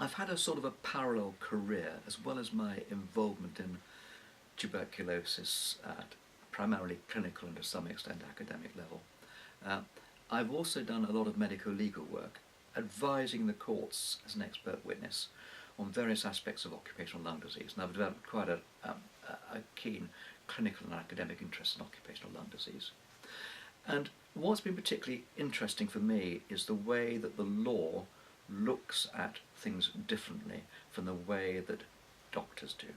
I've had a sort of a parallel career, as well as my involvement in tuberculosis at primarily clinical and to some extent academic level. I've also done a lot of medico-legal work, advising the courts as an expert witness on various aspects of occupational lung disease, and I've developed quite a keen clinical and academic interest in occupational lung disease. And what's been particularly interesting for me is the way that the law looks at things differently from the way that doctors do.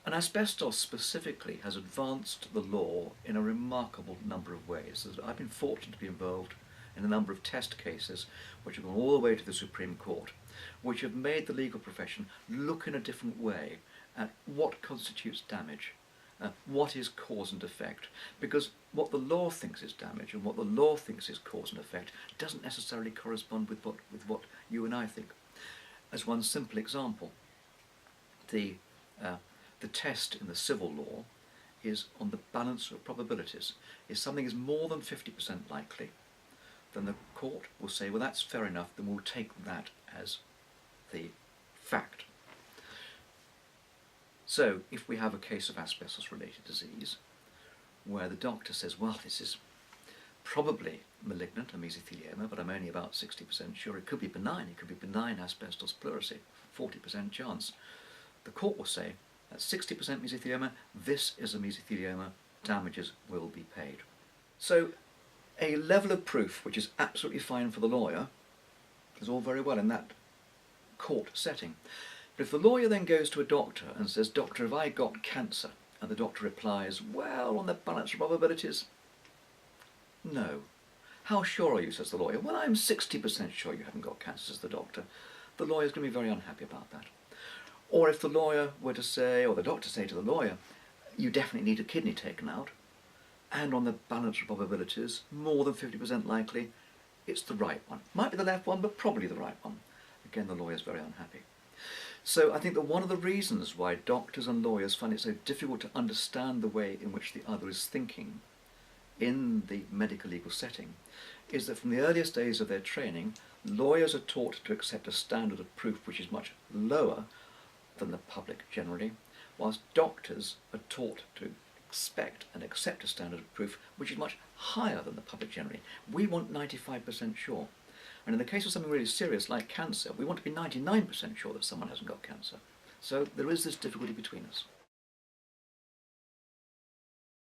And asbestos specifically has advanced the law in a remarkable number of ways. I've been fortunate to be involved in a number of test cases which have gone all the way to the Supreme Court, which have made the legal profession look in a different way at what constitutes damage, what is cause and effect, because what the law thinks is damage and what the law thinks is cause and effect doesn't necessarily correspond with what you and I think. As one simple example, the test in the civil law is on the balance of probabilities. If something is more than 50% likely, then the court will say, well, that's fair enough, then we'll take that as the fact. So if we have a case of asbestos-related disease, where the doctor says, well, this is probably malignant, a mesothelioma, but I'm only about 60% sure it could be benign asbestos pleurisy, 40% chance. The court will say, at 60% mesothelioma, this is a mesothelioma, damages will be paid. So a level of proof which is absolutely fine for the lawyer is all very well in that court setting. But if the lawyer then goes to a doctor and says, doctor, have I got cancer? And the doctor replies, well, on the balance of probabilities, no. How sure are you, says the lawyer? Well, I'm 60% sure you haven't got cancer, says the doctor. The lawyer's going to be very unhappy about that. Or if the lawyer were to say, or the doctor say to the lawyer, you definitely need a kidney taken out, and on the balance of probabilities, more than 50% likely, it's the right one. Might be the left one, but probably the right one. Again, the lawyer's very unhappy. So I think that one of the reasons why doctors and lawyers find it so difficult to understand the way in which the other is thinking in the medical legal setting is that from the earliest days of their training, lawyers are taught to accept a standard of proof which is much lower than the public generally, whilst doctors are taught to expect and accept a standard of proof which is much higher than the public generally. We want 95% sure. And in the case of something really serious like cancer, we want to be 99% sure that someone hasn't got cancer. So there is this difficulty between us.